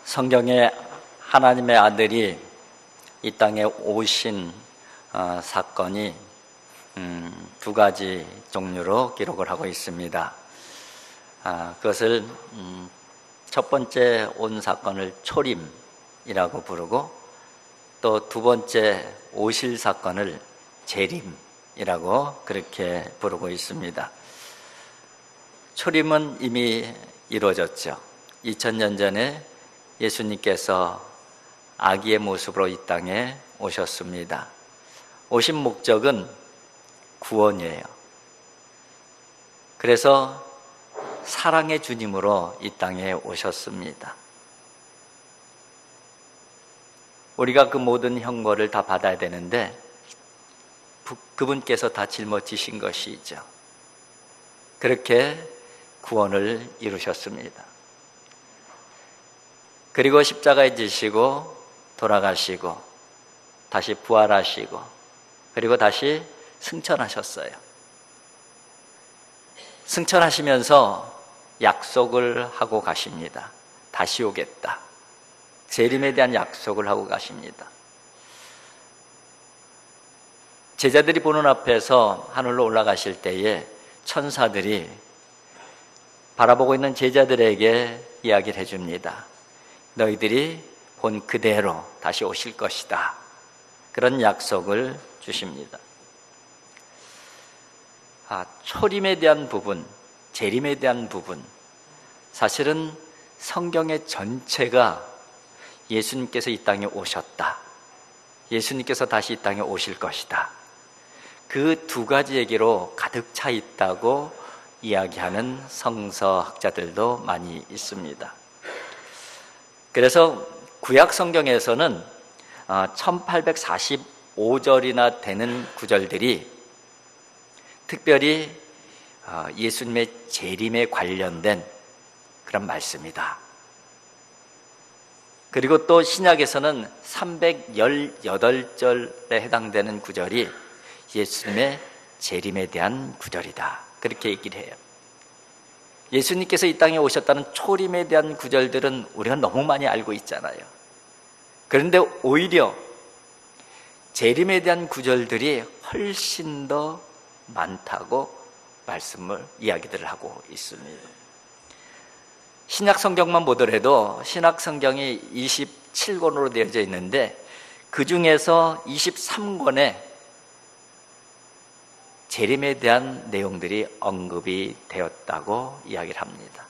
성경에 하나님의 아들이 이 땅에 오신 사건이 두 가지 종류로 기록을 하고 있습니다. 그것을 첫 번째 온 사건을 초림이라고 부르고, 또 두 번째 오실 사건을 재림이라고 그렇게 부르고 있습니다. 초림은 이미 이루어졌죠. 2000년 전에 예수님께서 아기의 모습으로 이 땅에 오셨습니다. 오신 목적은 구원이에요. 그래서 사랑의 주님으로 이 땅에 오셨습니다. 우리가 그 모든 형벌을 다 받아야 되는데 그분께서 다 짊어지신 것이죠. 그렇게 구원을 이루셨습니다. 그리고 십자가에 지시고 돌아가시고 다시 부활하시고 그리고 다시 승천하셨어요. 승천하시면서 약속을 하고 가십니다. 다시 오겠다. 재림에 대한 약속을 하고 가십니다. 제자들이 보는 앞에서 하늘로 올라가실 때에 천사들이 바라보고 있는 제자들에게 이야기를 해줍니다. 너희들이 본 그대로 다시 오실 것이다. 그런 약속을 주십니다. 초림에 대한 부분, 재림에 대한 부분, 사실은 성경의 전체가 예수님께서 이 땅에 오셨다, 예수님께서 다시 이 땅에 오실 것이다, 그 두 가지 얘기로 가득 차 있다고 이야기하는 성서학자들도 많이 있습니다. 그래서 구약 성경에서는 1845절이나 되는 구절들이 특별히 예수님의 재림에 관련된 그런 말씀이다. 그리고 또 신약에서는 318절에 해당되는 구절이 예수님의 재림에 대한 구절이다. 그렇게 얘기를 해요. 예수님께서 이 땅에 오셨다는 초림에 대한 구절들은 우리가 너무 많이 알고 있잖아요. 그런데 오히려 재림에 대한 구절들이 훨씬 더 많다고 이야기들을 하고 있습니다. 신약 성경만 보더라도 신약 성경이 27권으로 되어져 있는데 그 중에서 23권에 재림에 대한 내용들이 언급이 되었다고 이야기를 합니다.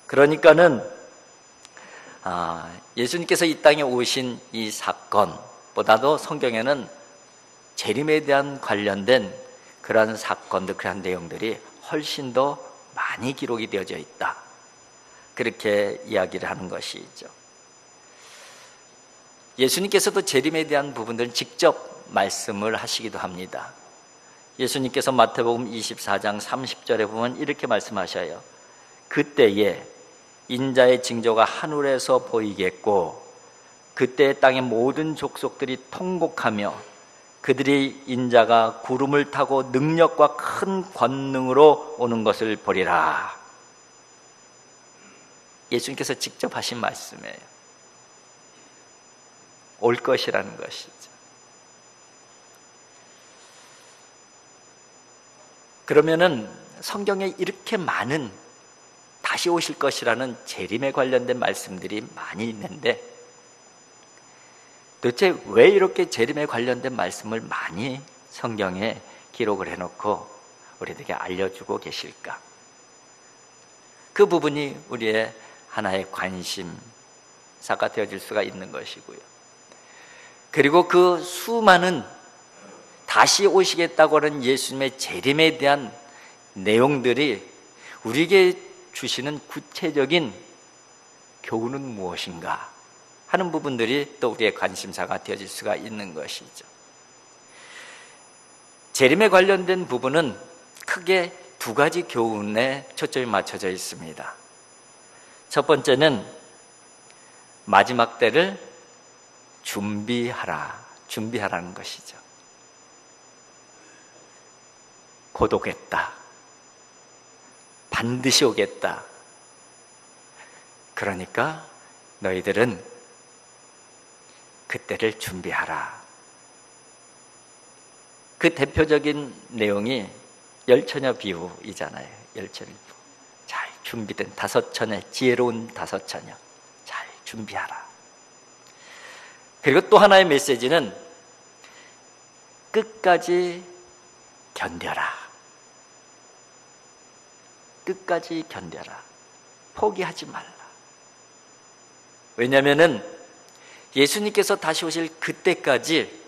그러니까는 예수님께서 이 땅에 오신 이 사건보다도 성경에는 재림에 대한 관련된 그러한 사건들, 그러한 내용들이 훨씬 더 많이 기록이 되어져 있다. 그렇게 이야기를 하는 것이죠. 예수님께서도 재림에 대한 부분들을 직접 말씀을 하시기도 합니다. 예수님께서 마태복음 24장 30절에 보면 이렇게 말씀하셔요. 그때에 인자의 징조가 하늘에서 보이겠고 그때 땅의 모든 족속들이 통곡하며 그들이 인자가 구름을 타고 능력과 큰 권능으로 오는 것을 보리라. 예수님께서 직접 하신 말씀이에요. 올 것이라는 것이죠. 그러면은 성경에 이렇게 많은 다시 오실 것이라는 재림에 관련된 말씀들이 많이 있는데 도대체 왜 이렇게 재림에 관련된 말씀을 많이 성경에 기록을 해놓고 우리들에게 알려주고 계실까? 그 부분이 우리의 하나의 관심사가 되어질 수가 있는 것이고요. 그리고 그 수많은 다시 오시겠다고 하는 예수님의 재림에 대한 내용들이 우리에게 주시는 구체적인 교훈은 무엇인가 하는 부분들이 또 우리의 관심사가 되어질 수가 있는 것이죠. 재림에 관련된 부분은 크게 두 가지 교훈에 초점이 맞춰져 있습니다. 첫 번째는 마지막 때를 준비하라는 것이죠. 곧 오겠다. 반드시 오겠다. 그러니까 너희들은 그때를 준비하라. 그 대표적인 내용이 열처녀 비유이잖아요. 열처녀 비유. 잘 준비된 다섯 처녀, 지혜로운 다섯 처녀, 잘 준비하라. 그리고 또 하나의 메시지는 끝까지 견뎌라. 끝까지 견뎌라. 포기하지 말라. 왜냐하면은 예수님께서 다시 오실 그때까지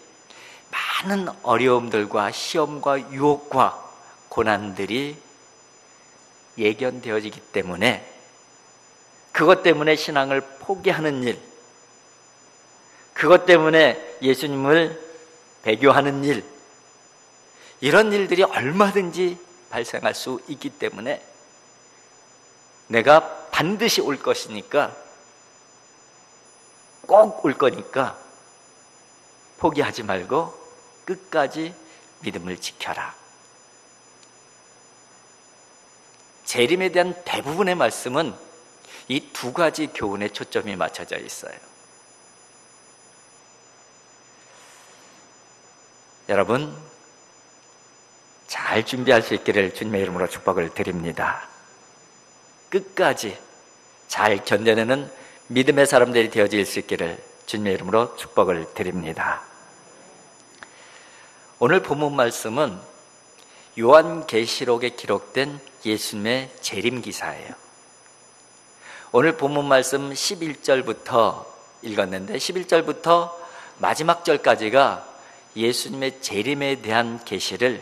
많은 어려움들과 시험과 유혹과 고난들이 예견되어지기 때문에 그것 때문에 신앙을 포기하는 일, 그것 때문에 예수님을 배교하는 일, 이런 일들이 얼마든지 발생할 수 있기 때문에 내가 반드시 올 것이니까, 꼭 올 거니까 포기하지 말고 끝까지 믿음을 지켜라. 재림에 대한 대부분의 말씀은 이 두 가지 교훈에 초점이 맞춰져 있어요. 여러분, 잘 준비할 수 있기를 주님의 이름으로 축복을 드립니다. 끝까지 잘 견뎌내는 믿음의 사람들이 되어질 수 있기를 주님의 이름으로 축복을 드립니다. 오늘 본문 말씀은 요한계시록에 기록된 예수님의 재림 기사예요. 오늘 본문 말씀 11절부터 읽었는데 11절부터 마지막 절까지가 예수님의 재림에 대한 계시를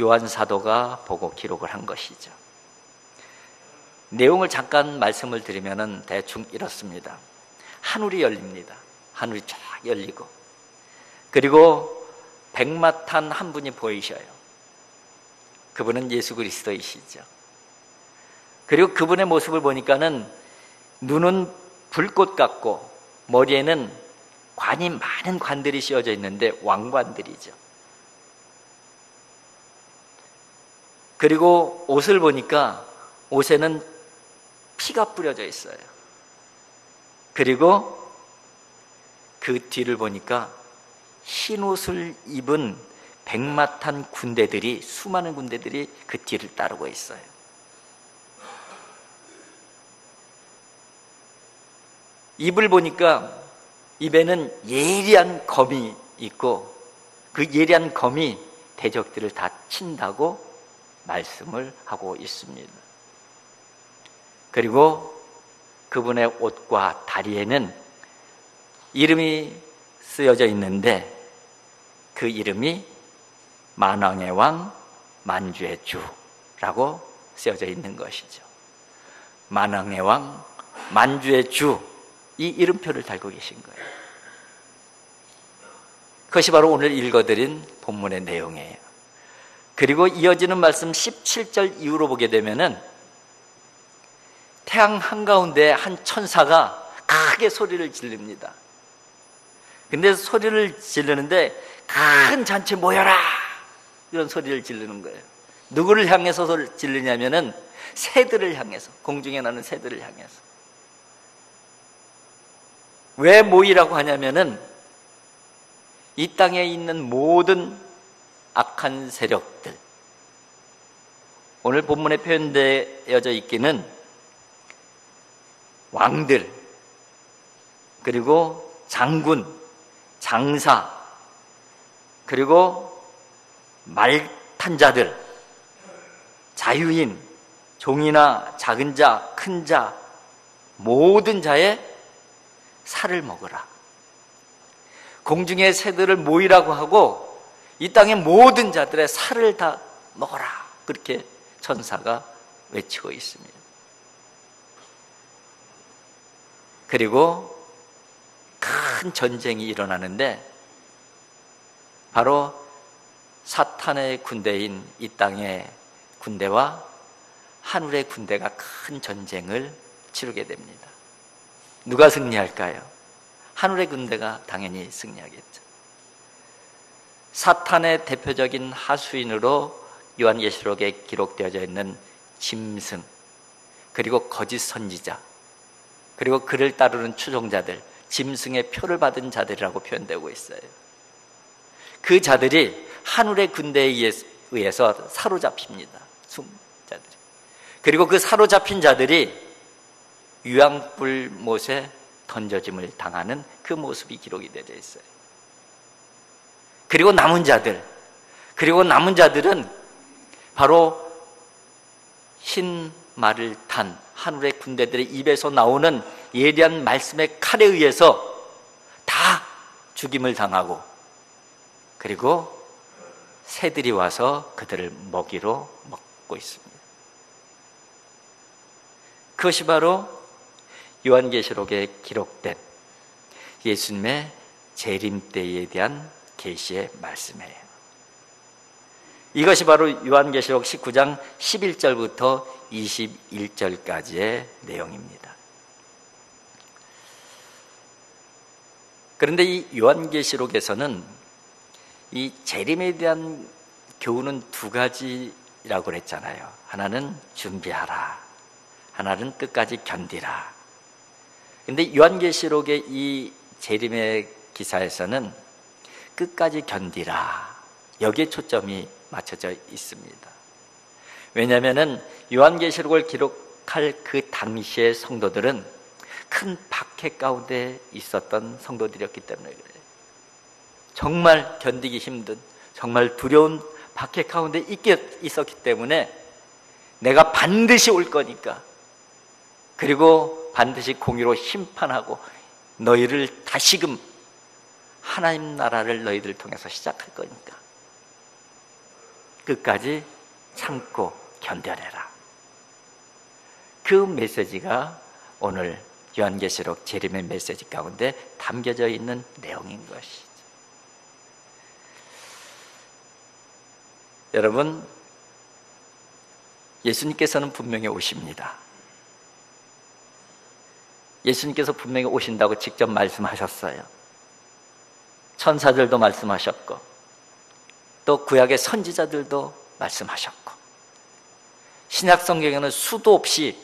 요한 사도가 보고 기록을 한 것이죠. 내용을 잠깐 말씀을 드리면은 대충 이렇습니다. 하늘이 열립니다. 하늘이 쫙 열리고, 그리고 백마탄 한 분이 보이셔요. 그분은 예수 그리스도이시죠. 그리고 그분의 모습을 보니까는 눈은 불꽃 같고 머리에는 관이 많은 관들이 씌워져 있는데 왕관들이죠. 그리고 옷을 보니까 옷에는 피가 뿌려져 있어요. 그리고 그 뒤를 보니까 흰 옷을 입은 백마탄 군대들이, 수많은 군대들이 그 뒤를 따르고 있어요. 입을 보니까 입에는 예리한 검이 있고 그 예리한 검이 대적들을 다 친다고 말씀을 하고 있습니다. 그리고 그분의 옷과 다리에는 이름이 쓰여져 있는데 그 이름이 만왕의 왕, 만주의 주라고 쓰여져 있는 것이죠. 만왕의 왕, 만주의 주, 이 이름표를 달고 계신 거예요. 그것이 바로 오늘 읽어드린 본문의 내용이에요. 그리고 이어지는 말씀 17절 이후로 보게 되면은 태양 한가운데 한 천사가 크게 소리를 지릅니다. 근데 소리를 지르는데 큰 잔치 모여라! 이런 소리를 지르는 거예요. 누구를 향해서 지르냐면은 새들을 향해서, 공중에 나는 새들을 향해서. 왜 모이라고 하냐면은 이 땅에 있는 모든 악한 세력들, 오늘 본문에 표현되어져 있기는 왕들, 그리고 장군, 장사, 그리고 말탄 자들, 자유인, 종이나 작은 자, 큰 자, 모든 자의 살을 먹으라. 공중의 새들을 모이라고 하고 이 땅의 모든 자들의 살을 다 먹어라. 그렇게 천사가 외치고 있습니다. 그리고 큰 전쟁이 일어나는데 바로 사탄의 군대인 이 땅의 군대와 하늘의 군대가 큰 전쟁을 치르게 됩니다. 누가 승리할까요? 하늘의 군대가 당연히 승리하겠죠. 사탄의 대표적인 하수인으로 요한계시록에 기록되어져 있는 짐승, 그리고 거짓 선지자, 그리고 그를 따르는 추종자들, 짐승의 표를 받은 자들이라고 표현되고 있어요. 그 자들이 하늘의 군대에 의해서 사로잡힙니다. 자들이. 그리고 그 사로잡힌 자들이 유황불 못에 던져짐을 당하는 그 모습이 기록이 되어 있어요. 그리고 남은 자들은 바로 흰 말을 탄 하늘의 군대들의 입에서 나오는 예리한 말씀의 칼에 의해서 다 죽임을 당하고, 그리고 새들이 와서 그들을 먹이로 먹고 있습니다. 그것이 바로 요한계시록에 기록된 예수님의 재림 때에 대한 계시의 말씀이에요. 이것이 바로 요한계시록 19장 11절부터 21절까지의 내용입니다. 그런데 이 요한계시록에서는 이 재림에 대한 교훈은 두 가지라고 그랬잖아요. 하나는 준비하라, 하나는 끝까지 견디라. 근데 요한계시록의 이 재림의 기사에서는 끝까지 견디라, 여기에 초점이 맞춰져 있습니다. 왜냐하면 요한계시록을 기록할 그 당시의 성도들은 큰 박해 가운데 있었던 성도들이었기 때문에 그래요. 정말 견디기 힘든, 정말 두려운 박해 가운데 있었기 때문에 내가 반드시 올 거니까, 그리고 반드시 공의로 심판하고 너희를 다시금 하나님 나라를 너희들 통해서 시작할 거니까 끝까지 참고 견뎌내라. 그 메시지가 오늘 요한계시록 재림의 메시지 가운데 담겨져 있는 내용인 것이죠. 여러분, 예수님께서는 분명히 오십니다. 예수님께서 분명히 오신다고 직접 말씀하셨어요. 천사들도 말씀하셨고, 또 구약의 선지자들도 말씀하셨고, 신약 성경에는 수도 없이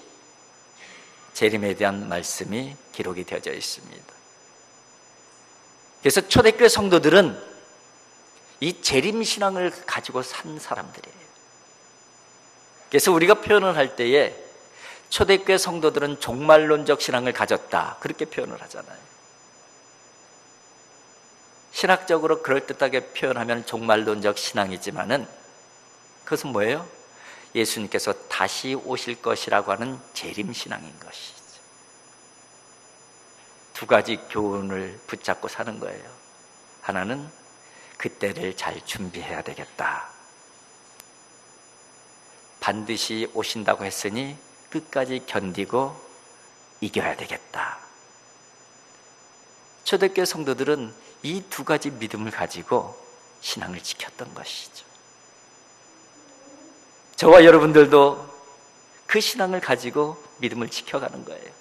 재림에 대한 말씀이 기록이 되어져 있습니다. 그래서 초대교회 성도들은 이 재림 신앙을 가지고 산 사람들이에요. 그래서 우리가 표현을 할 때에 초대교회 성도들은 종말론적 신앙을 가졌다, 그렇게 표현을 하잖아요. 신학적으로 그럴듯하게 표현하면 종말론적 신앙이지만은 그것은 뭐예요? 예수님께서 다시 오실 것이라고 하는 재림 신앙인 것이죠. 두 가지 교훈을 붙잡고 사는 거예요. 하나는 그때를 잘 준비해야 되겠다. 반드시 오신다고 했으니 끝까지 견디고 이겨야 되겠다. 초대교회 성도들은 이 두 가지 믿음을 가지고 신앙을 지켰던 것이죠. 저와 여러분들도 그 신앙을 가지고 믿음을 지켜가는 거예요.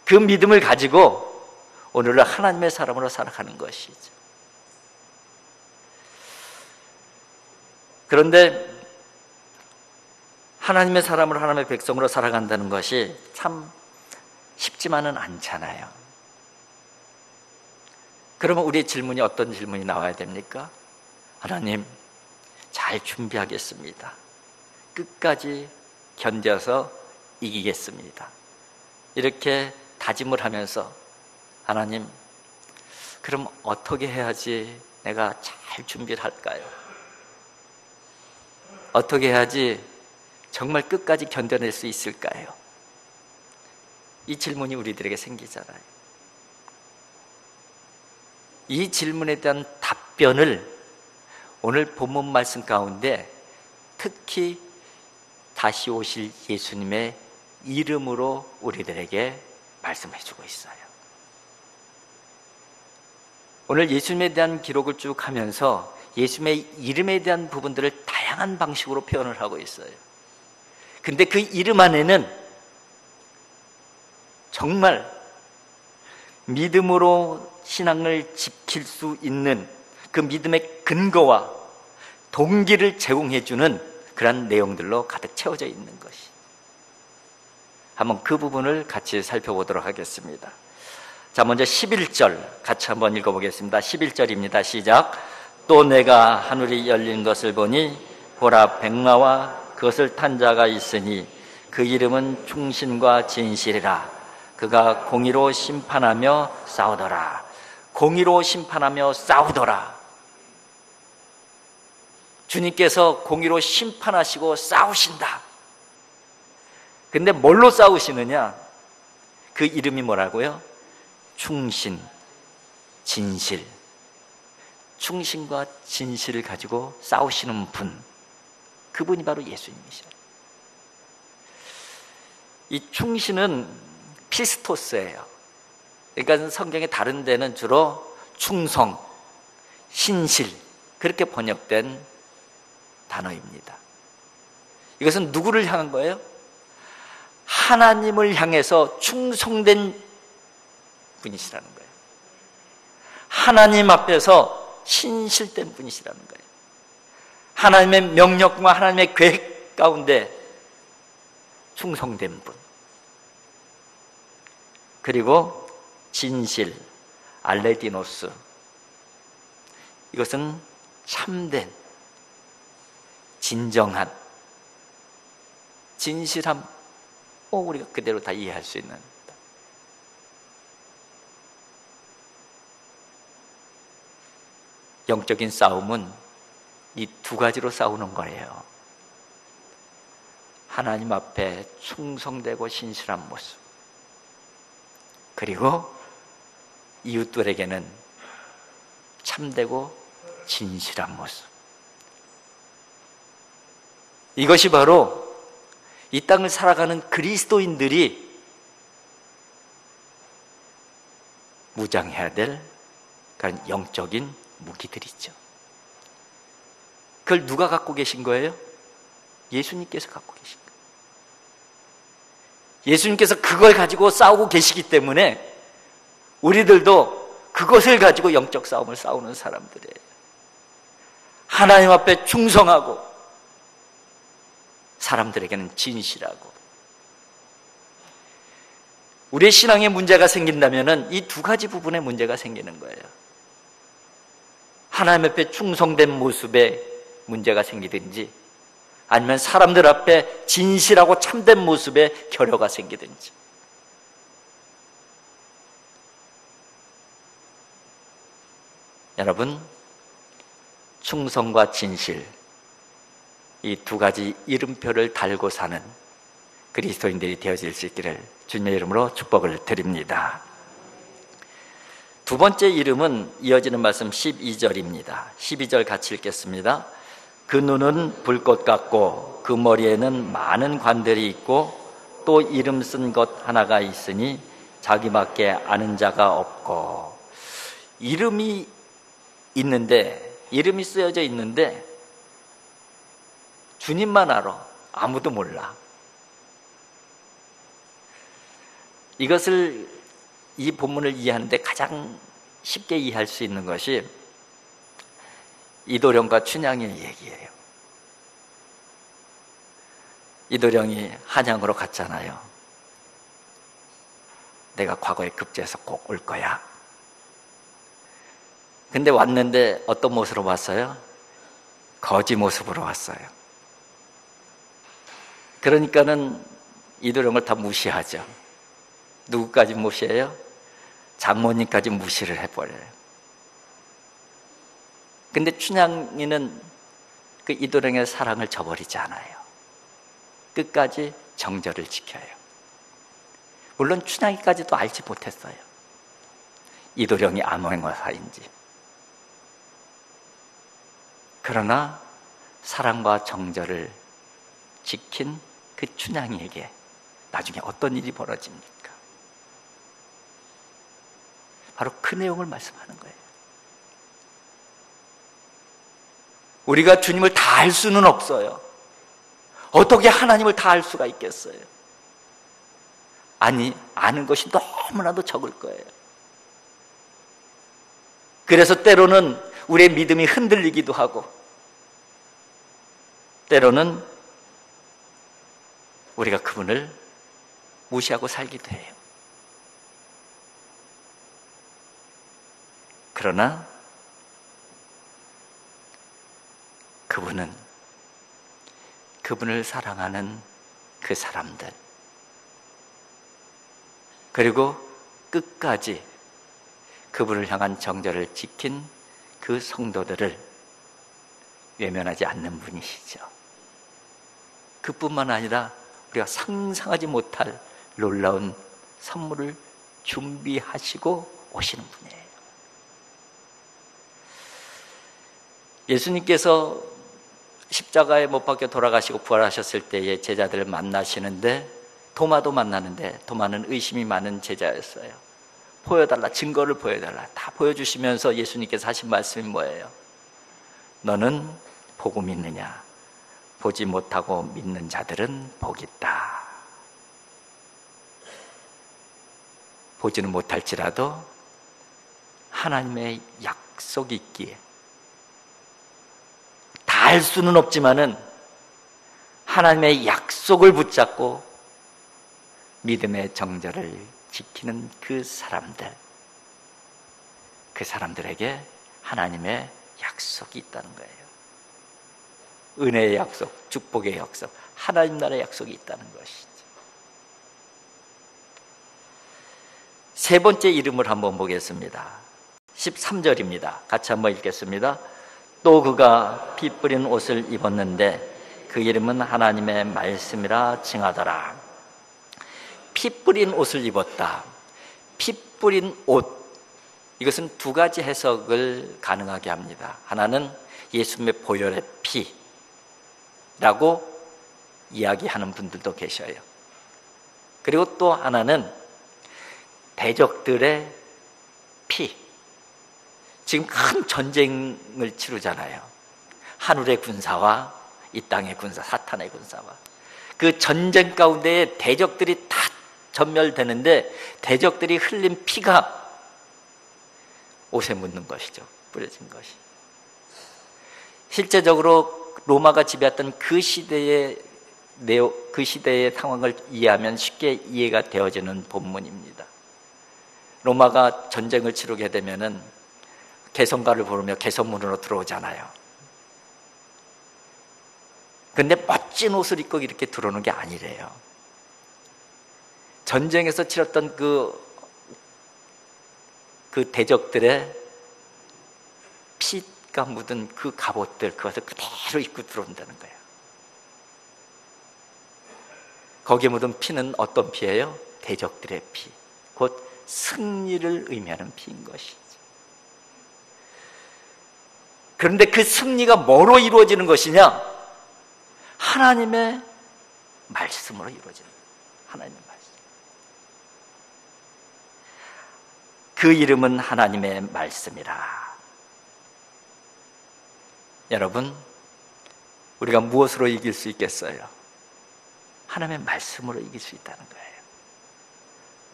그 믿음을 가지고 오늘을 하나님의 사람으로 살아가는 것이죠. 그런데 하나님의 사람으로, 하나님의 백성으로 살아간다는 것이 참 쉽지만은 않잖아요. 그러면 우리의 질문이 어떤 질문이 나와야 됩니까? 하나님, 잘 준비하겠습니다. 끝까지 견뎌서 이기겠습니다. 이렇게 다짐을 하면서, 하나님, 그럼 어떻게 해야지 내가 잘 준비를 할까요? 어떻게 해야지 정말 끝까지 견뎌낼 수 있을까요? 이 질문이 우리들에게 생기잖아요. 이 질문에 대한 답변을 오늘 본문 말씀 가운데 특히 다시 오실 예수님의 이름으로 우리들에게 말씀해 주고 있어요. 오늘 예수님에 대한 기록을 쭉 하면서 예수님의 이름에 대한 부분들을 다양한 방식으로 표현을 하고 있어요. 근데 그 이름 안에는 정말 믿음으로 신앙을 지킬 수 있는 그 믿음의 근거와 동기를 제공해 주는 그런 내용들로 가득 채워져 있는 것이. 한번 그 부분을 같이 살펴보도록 하겠습니다. 자, 먼저 11절 같이 한번 읽어보겠습니다. 11절입니다. 시작. 또 내가 하늘이 열린 것을 보니 보라, 백마와 그것을 탄 자가 있으니 그 이름은 충신과 진실이라. 그가 공의로 심판하며 싸우더라. 공의로 심판하며 싸우더라. 주님께서 공의로 심판하시고 싸우신다. 근데 뭘로 싸우시느냐? 그 이름이 뭐라고요? 충신, 진실. 충신과 진실을 가지고 싸우시는 분, 그분이 바로 예수님이셔요. 이 충신은 피스토스예요. 그러니까 성경의 다른 데는 주로 충성, 신실 그렇게 번역된 단어입니다. 이것은 누구를 향한 거예요? 하나님을 향해서 충성된 분이시라는 거예요. 하나님 앞에서 신실된 분이시라는 거예요. 하나님의 명령과 하나님의 계획 가운데 충성된 분. 그리고 진실, 알레디노스. 이것은 참된, 진정한, 진실함. 우리가 그대로 다 이해할 수 있는. 영적인 싸움은 이 두 가지로 싸우는 거예요. 하나님 앞에 충성되고 신실한 모습, 그리고 이웃들에게는 참되고 진실한 모습. 이것이 바로 이 땅을 살아가는 그리스도인들이 무장해야 될 그런 영적인 무기들이죠. 그걸 누가 갖고 계신 거예요? 예수님께서 갖고 계신 거예요. 예수님께서 그걸 가지고 싸우고 계시기 때문에 우리들도 그것을 가지고 영적 싸움을 싸우는 사람들이에요. 하나님 앞에 충성하고 사람들에게는 진실하고. 우리의 신앙에 문제가 생긴다면 이 두 가지 부분에 문제가 생기는 거예요. 하나님 앞에 충성된 모습에 문제가 생기든지, 아니면 사람들 앞에 진실하고 참된 모습에 결여가 생기든지. 여러분, 충성과 진실, 이 두 가지 이름표를 달고 사는 그리스도인들이 되어질 수 있기를 주님의 이름으로 축복을 드립니다. 두 번째 이름은 이어지는 말씀 12절입니다. 12절 같이 읽겠습니다. 그 눈은 불꽃 같고 그 머리에는 많은 관들이 있고 또 이름 쓴 것 하나가 있으니 자기밖에 아는 자가 없고. 이름이 있는데, 이름이 쓰여져 있는데 주님만 알아. 아무도 몰라. 이것을, 이 본문을 이해하는데 가장 쉽게 이해할 수 있는 것이 이도령과 춘향의 얘기예요. 이도령이 한양으로 갔잖아요. 내가 과거에 급제해서 꼭 올 거야. 근데 왔는데 어떤 모습으로 왔어요? 거지 모습으로 왔어요. 그러니까는 이도령을 다 무시하죠. 누구까지 무시해요? 장모님까지 무시를 해버려요. 근데 춘향이는 그 이도령의 사랑을 저버리지 않아요. 끝까지 정절을 지켜요. 물론 춘향이까지도 알지 못했어요. 이도령이 암행어사인지. 그러나 사랑과 정절을 지킨 그 춘향이에게 나중에 어떤 일이 벌어집니까? 바로 그 내용을 말씀하는 거예요. 우리가 주님을 다 알 수는 없어요. 어떻게 하나님을 다 알 수가 있겠어요? 아니, 아는 것이 너무나도 적을 거예요. 그래서 때로는 우리의 믿음이 흔들리기도 하고, 때로는 우리가 그분을 무시하고 살기도 해요. 그러나 그분은 그분을 사랑하는 그 사람들, 그리고 끝까지 그분을 향한 정절을 지킨 그 성도들을 외면하지 않는 분이시죠. 그뿐만 아니라 우리가 상상하지 못할 놀라운 선물을 준비하시고 오시는 분이에요. 예수님께서 십자가에 못 박혀 돌아가시고 부활하셨을 때에 제자들을 만나시는데 도마도 만나는데 도마는 의심이 많은 제자였어요. 보여달라, 증거를 보여달라 다 보여주시면서 예수님께서 하신 말씀이 뭐예요? 너는 보고 믿느냐? 보지 못하고 믿는 자들은 복이 있다. 보지는 못할지라도 하나님의 약속이 있기에, 다 알 수는 없지만은 하나님의 약속을 붙잡고 믿음의 정절을 지키는 그 사람들에게 하나님의 약속이 있다는 거예요. 은혜의 약속, 축복의 약속, 하나님 나라의 약속이 있다는 것이죠. 세 번째 이름을 한번 보겠습니다. 13절입니다. 같이 한번 읽겠습니다. 또 그가 피 뿌린 옷을 입었는데 그 이름은 하나님의 말씀이라 칭하더라. 피 뿌린 옷을 입었다. 피 뿌린 옷, 이것은 두 가지 해석을 가능하게 합니다. 하나는 예수님의 보혈의 피라고 이야기하는 분들도 계셔요. 그리고 또 하나는 대적들의 피. 지금 큰 전쟁을 치르잖아요. 하늘의 군사와 이 땅의 군사, 사탄의 군사와. 그 전쟁 가운데 대적들이 다 전멸되는데 대적들이 흘린 피가 옷에 묻는 것이죠. 뿌려진 것이. 실제적으로 로마가 지배했던 그 시대의 상황을 이해하면 쉽게 이해가 되어지는 본문입니다. 로마가 전쟁을 치르게 되면은 개성가를 부르며 개선문으로 들어오잖아요. 근데 멋진 옷을 입고 이렇게 들어오는 게 아니래요. 전쟁에서 치렀던 그 대적들의 피가 묻은 그 갑옷들, 그것을 그대로 입고 들어온다는 거예요. 거기에 묻은 피는 어떤 피예요? 대적들의 피, 곧 승리를 의미하는 피인 것이죠. 그런데 그 승리가 뭐로 이루어지는 것이냐? 하나님의 말씀으로 이루어지는 거예요. 하나님의 말씀. 그 이름은 하나님의 말씀이라. 여러분, 우리가 무엇으로 이길 수 있겠어요? 하나님의 말씀으로 이길 수 있다는 거예요.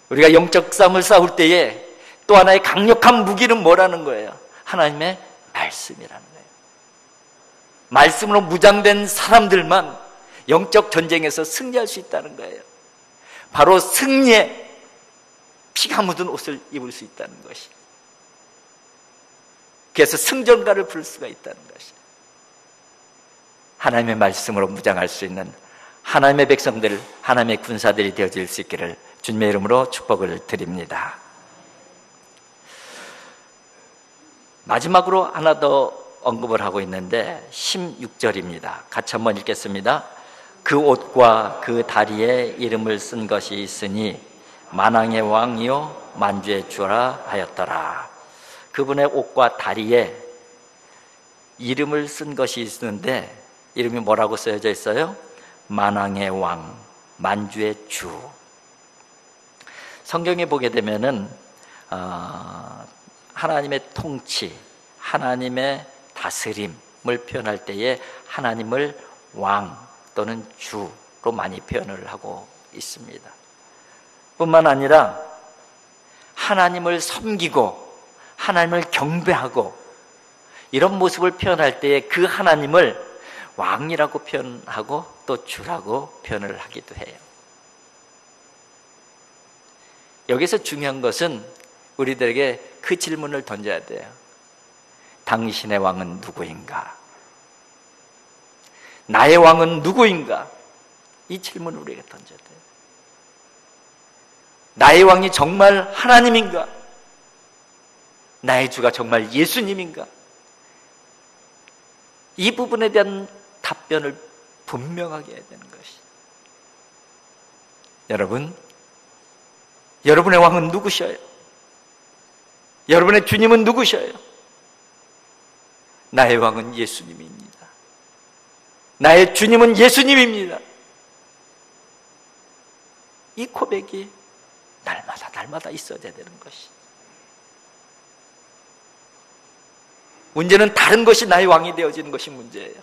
우리가 영적 싸움을 싸울 때에 또 하나의 강력한 무기는 뭐라는 거예요? 하나님의 말씀이라는 거예요. 말씀으로 무장된 사람들만 영적 전쟁에서 승리할 수 있다는 거예요. 바로 승리의 피가 묻은 옷을 입을 수 있다는 것이. 그래서 승전가를 부를 수가 있다는 것이. 하나님의 말씀으로 무장할 수 있는 하나님의 백성들, 하나님의 군사들이 되어질 수 있기를 주님의 이름으로 축복을 드립니다. 마지막으로 하나 더 언급을 하고 있는데 16절입니다. 같이 한번 읽겠습니다. 그 옷과 그 다리에 이름을 쓴 것이 있으니 만왕의 왕이요 만주의 주라 하였더라. 그분의 옷과 다리에 이름을 쓴 것이 있는데 이름이 뭐라고 쓰여져 있어요? 만왕의 왕, 만주의 주. 성경에 보게 되면은 하나님의 통치, 하나님의 다스림을 표현할 때에 하나님을 왕 또는 주로 많이 표현을 하고 있습니다. 뿐만 아니라 하나님을 섬기고 하나님을 경배하고 이런 모습을 표현할 때에 그 하나님을 왕이라고 표현하고 또 주라고 표현을 하기도 해요. 여기서 중요한 것은 우리들에게 그 질문을 던져야 돼요. 당신의 왕은 누구인가? 나의 왕은 누구인가? 이 질문을 우리에게 던져야 돼요. 나의 왕이 정말 하나님인가? 나의 주가 정말 예수님인가? 이 부분에 대한 답변을 분명하게 해야 되는 것이. 여러분의 왕은 누구셔요? 여러분의 주님은 누구셔요? 나의 왕은 예수님입니다. 나의 주님은 예수님입니다. 이 고백이 날마다 있어야 되는 것이. 문제는 다른 것이 나의 왕이 되어지는 것이 문제예요.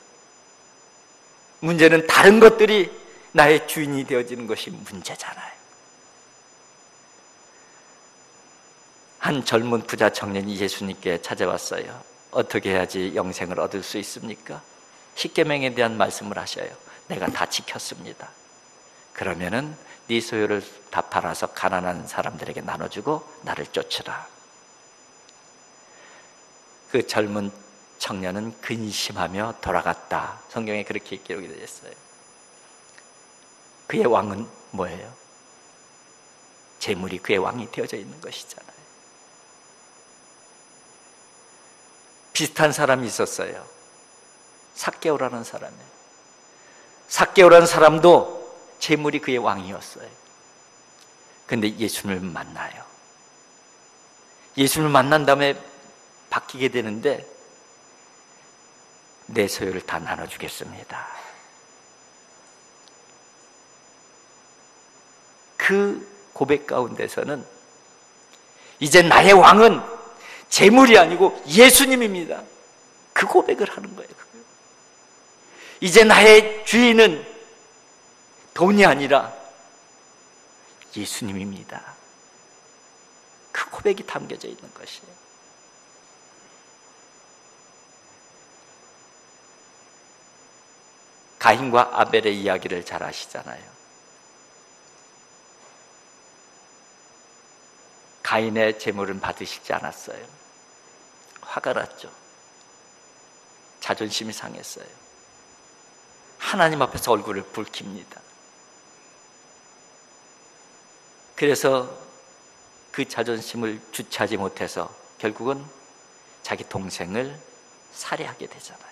문제는 다른 것들이 나의 주인이 되어지는 것이 문제잖아요. 한 젊은 부자 청년이 예수님께 찾아왔어요. 어떻게 해야지 영생을 얻을 수 있습니까? 십계명에 대한 말씀을 하셔요. 내가 다 지켰습니다. 그러면은 네 소유를 다 팔아서 가난한 사람들에게 나눠주고 나를 쫓으라. 그 젊은 청년은 근심하며 돌아갔다. 성경에 그렇게 기록이 되어 있어요. 그의 왕은 뭐예요? 재물이 그의 왕이 되어져 있는 것이잖아요. 비슷한 사람이 있었어요. 삭개오라는 사람이에요. 삭개오라는 사람도 재물이 그의 왕이었어요. 그런데 예수님을 만나요. 예수님을 만난 다음에 바뀌게 되는데, 내 소유를 다 나눠주겠습니다. 그 고백 가운데서는 이제 나의 왕은 재물이 아니고 예수님입니다. 그 고백을 하는 거예요. 이제 나의 주인은 돈이 아니라 예수님입니다. 그 고백이 담겨져 있는 것이에요. 가인과 아벨의 이야기를 잘 아시잖아요. 가인의 재물은 받으시지 않았어요. 화가 났죠. 자존심이 상했어요. 하나님 앞에서 얼굴을 붉힙니다. 그래서 그 자존심을 주체하지 못해서 결국은 자기 동생을 살해하게 되잖아요.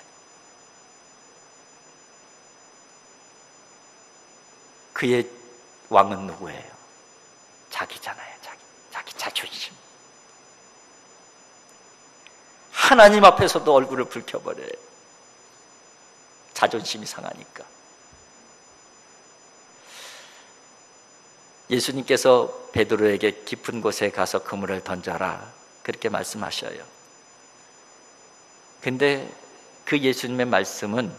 그의 왕은 누구예요? 자기잖아요. 자기 자존심. 하나님 앞에서도 얼굴을 붉혀버려요. 자존심이 상하니까. 예수님께서 베드로에게 깊은 곳에 가서 그물을 던져라, 그렇게 말씀하셔요. 근데 그 예수님의 말씀은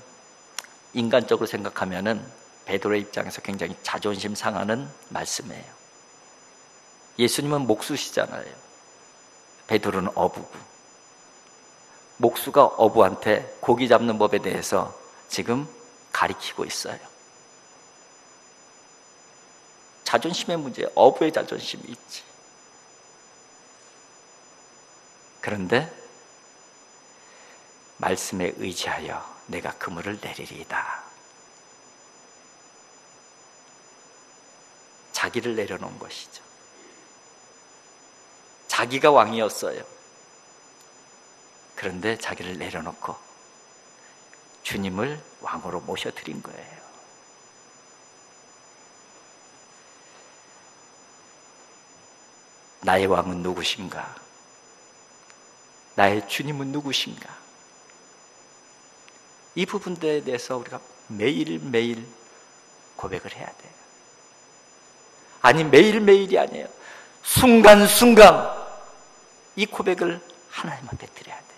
인간적으로 생각하면은 베드로의 입장에서 굉장히 자존심 상하는 말씀이에요. 예수님은 목수시잖아요. 베드로는 어부고. 목수가 어부한테 고기 잡는 법에 대해서 지금 가리키고 있어요. 자존심의 문제, 어부의 자존심이 있지. 그런데 말씀에 의지하여 내가 그물을 내리리이다. 자기를 내려놓은 것이죠. 자기가 왕이었어요. 그런데 자기를 내려놓고 주님을 왕으로 모셔드린 거예요. 나의 왕은 누구신가? 나의 주님은 누구신가? 이 부분들에 대해서 우리가 매일매일 고백을 해야 돼요. 아니, 매일매일이 아니에요. 순간순간 이 고백을 하나님 앞에 드려야 돼요.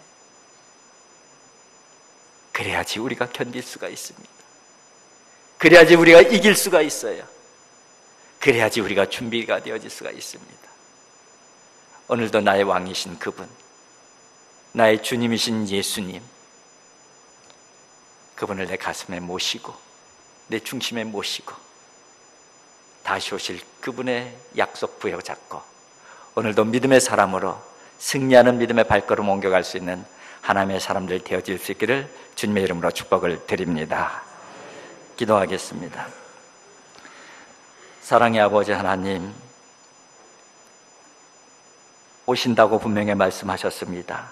그래야지 우리가 견딜 수가 있습니다. 그래야지 우리가 이길 수가 있어요. 그래야지 우리가 준비가 되어질 수가 있습니다. 오늘도 나의 왕이신 그분, 나의 주님이신 예수님, 그분을 내 가슴에 모시고 내 중심에 모시고 다시 오실 그분의 약속 부여잡고 오늘도 믿음의 사람으로 승리하는 믿음의 발걸음 옮겨갈 수 있는 하나님의 사람들 되어질 수 있기를 주님의 이름으로 축복을 드립니다. 기도하겠습니다. 사랑의 아버지 하나님, 오신다고 분명히 말씀하셨습니다.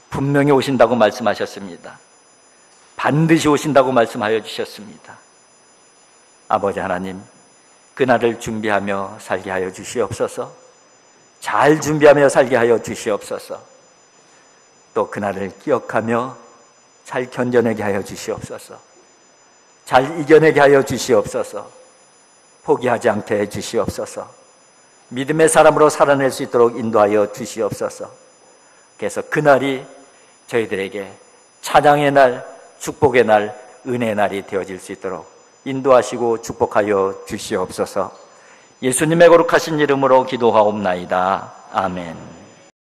분명히 오신다고 말씀하셨습니다. 반드시 오신다고 말씀하여 주셨습니다. 아버지 하나님, 그날을 준비하며 살게 하여 주시옵소서. 잘 준비하며 살게 하여 주시옵소서. 또 그날을 기억하며 잘 견뎌내게 하여 주시옵소서. 잘 이겨내게 하여 주시옵소서. 포기하지 않게 해 주시옵소서. 믿음의 사람으로 살아낼 수 있도록 인도하여 주시옵소서. 그래서 그날이 저희들에게 찬양의 날, 축복의 날, 은혜의 날이 되어질 수 있도록 인도하시고 축복하여 주시옵소서. 예수님의 거룩하신 이름으로 기도하옵나이다. 아멘.